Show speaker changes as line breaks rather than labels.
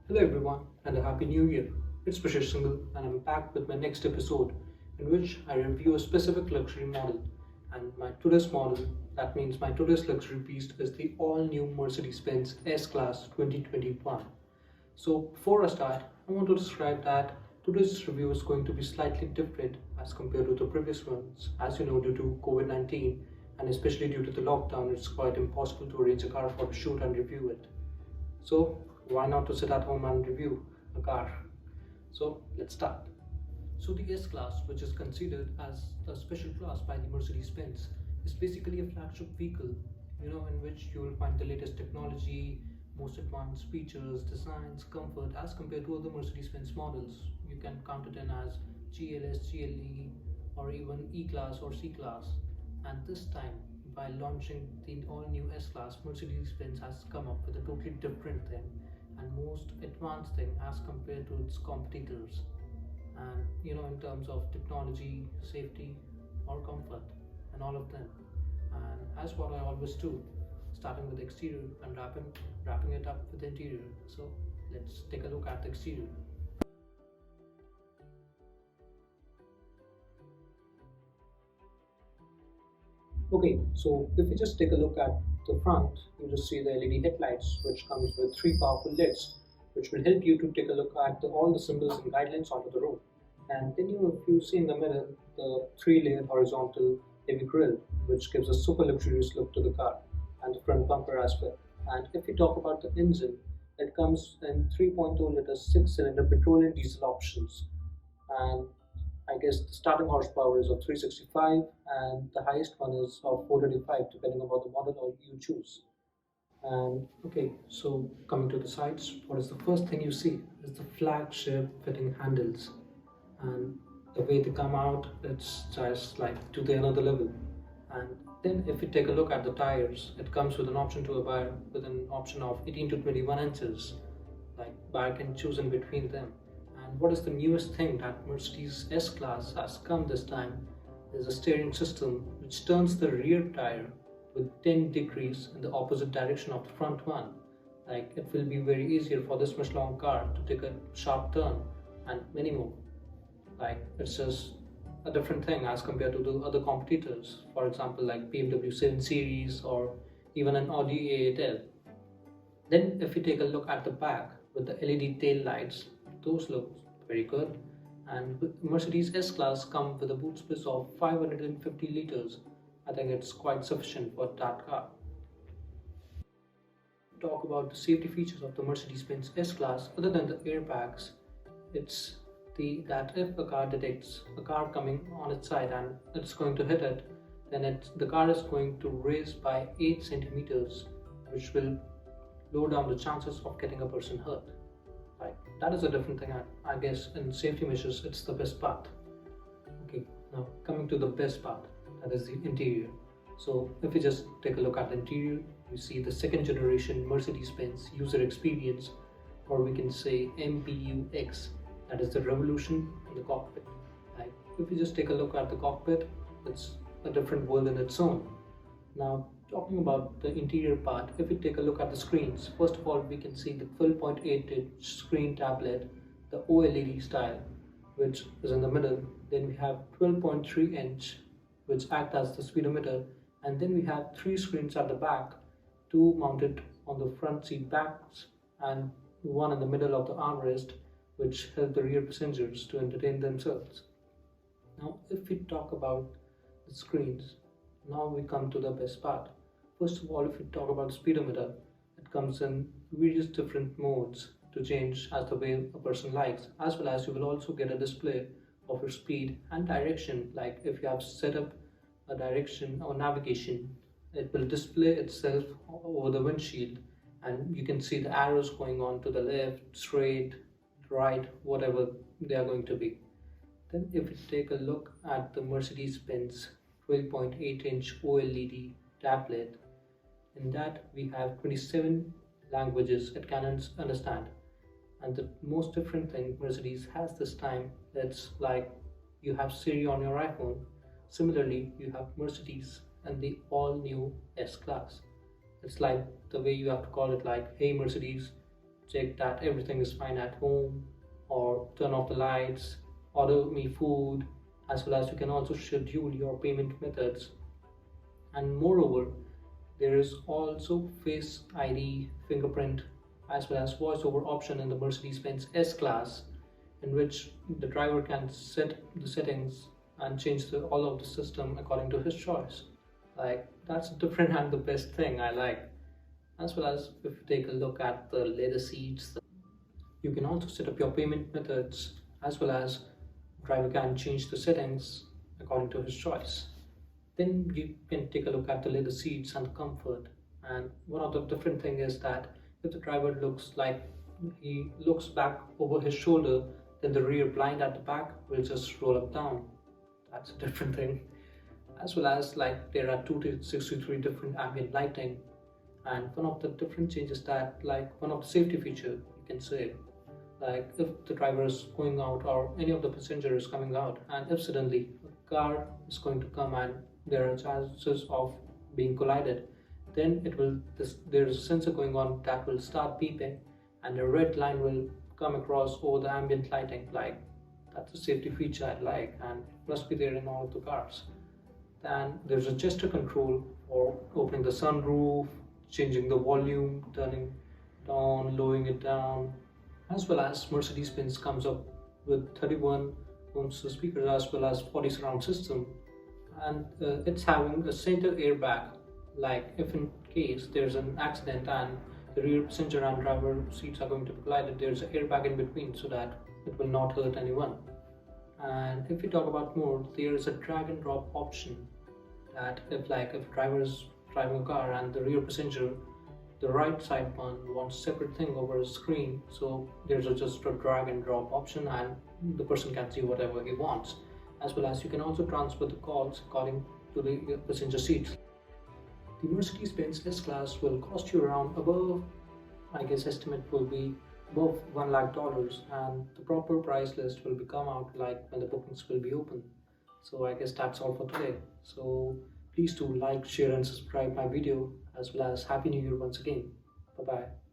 Hello everyone and a happy new year. It's Prashir Singhal and I'm back with my next episode in which I review a specific luxury model. And my today's model, that means my today's luxury beast, is the all new Mercedes Benz S Class 2021. So before I start, I want to describe that today's review is going to be slightly different as compared to the previous ones. As you know, due to COVID-19 and especially due to the lockdown, it's quite impossible to arrange a car for a shoot and review it. So why not to sit at home and review a car? So let's start. So the S Class, which is considered as a special class by the Mercedes-Benz, is basically a flagship vehicle, in which you will find the latest technology, most advanced features, designs, comfort as compared to other Mercedes-Benz models. You can count it in as GLS, GLE, or even E-Class or C-Class. And this time, by launching the all-new S-Class, Mercedes-Benz has come up with a totally different thing and most advanced thing as compared to its competitors. And in terms of technology, safety, or comfort, and all of them. And as what I always do, starting with the exterior and wrapping it up with the interior. So let's take a look at the exterior. Okay, so if you just take a look at the front, you just see the LED headlights, which comes with three powerful LEDs, which will help you to take a look at all the symbols and guidelines onto the road. And then if you see in the middle, the three-layer horizontal heavy grille, which gives a super luxurious look to the car, and the front bumper as well. And if we talk about the engine, it comes in 3.0 liter six-cylinder petrol and diesel options, and I guess the starting horsepower is of 365 and the highest one is of 435 depending on what the model you choose. And okay, so coming to the sides, what is the first thing you see is the flagship fitting handles, and the way they come out, it's just like to the another level. And then if you take a look at the tires, it comes with an option to buy with an option of 18 to 21 inches, like buy can choose in between them. And what is the newest thing that Mercedes S Class has come this time is a steering system which turns the rear tire with 10 degrees in the opposite direction of the front one. Like it will be very easier for this much long car to take a sharp turn and many more. Like it's just a different thing as compared to the other competitors. For example, like BMW 7 Series or even an Audi A8L. Then if you take a look at the back with the LED tail lights, those look very good. And with Mercedes S Class come with a boot space of 550 liters. I think it's quite sufficient for that car. Talk about the safety features of the Mercedes-Benz S Class. Other than the airbags, it's that if a car detects a car coming on its side and it's going to hit it, then the car is going to raise by 8 centimeters, which will lower down the chances of getting a person hurt. Like that is a different thing. I guess in safety measures, it's the best part. Okay, now coming to the best part, that is the interior. So if we just take a look at the interior, we see the second generation Mercedes-Benz user experience, or we can say MBUX, that is the revolution in the cockpit. Like if we just take a look at the cockpit, it's a different world in its own. Now talking about the interior part, if we take a look at the screens, first of all we can see the 12.8-inch screen tablet, the OLED style, which is in the middle. Then we have 12.3-inch, which act as the speedometer, and then we have three screens at the back, two mounted on the front seat backs and one in the middle of the armrest, which help the rear passengers to entertain themselves. Now if we talk about the screens, now we come to the best part. First of all, if we talk about speedometer, it comes in various different modes to change as the way a person likes, as well as you will also get a display of your speed and direction. Like if you have set up a direction or navigation, it will display itself over the windshield and you can see the arrows going on to the left, straight, right, whatever they are going to be. Then if we take a look at the Mercedes-Benz 12.8-inch OLED tablet, in that we have 27 languages it can understand. And the most different thing Mercedes has this time, it's like you have Siri on your iPhone. Similarly, you have Mercedes and the all new S Class. It's like the way you have to call it like, hey Mercedes, check that everything is fine at home, or turn off the lights, order me food, as well as you can also schedule your payment methods. And moreover, there is also Face ID, fingerprint, as well as voice over option in the Mercedes Benz S Class, in which the driver can set the settings and change all of the system according to his choice. Like, that's different and the best thing I like. As well as if you take a look at the leather seats, you can also set up your payment methods, as well as driver can change the settings according to his choice. Then you can take a look at the leather seats and comfort. And one of the different thing is that if the driver looks like he looks back over his shoulder, then the rear blind at the back will just roll up down. That's a different thing. As well as, like, there are 263 different ambient lighting, and one of the different changes that, like, one of the safety feature you can say, like, if the driver is going out or any of the passenger is coming out, and if suddenly a car is going to come and there are chances of being collided, then there's a sensor going on that will start beeping, and a red line will come across over the ambient lighting. Like, that's a safety feature I like, and it must be there in all of the cars. Then there's a gesture control for opening the sunroof, changing the volume, turning it on, lowering it down, as well as Mercedes-Benz comes up with 31 ohms speakers as well as 40 surround system, and it's having a center airbag. Like, if in case there's an accident and the rear passenger and driver seats are going to be collided, there's an airbag in between so that it will not hurt anyone. And if we talk about more, there is a drag and drop option, that if driver is driving a car and the rear passenger, the right side one wants separate thing over a screen, so there's just a drag and drop option and the person can see whatever he wants. As well as you can also transfer the calls according to the passenger seats. The Mercedes Benz S Class will cost you around above, I guess estimate will be above $1 lakh, and the proper price list will come out like when the bookings will be open. So I guess that's all for today. So please do like, share and subscribe my video, as well as Happy New Year once again. Bye bye.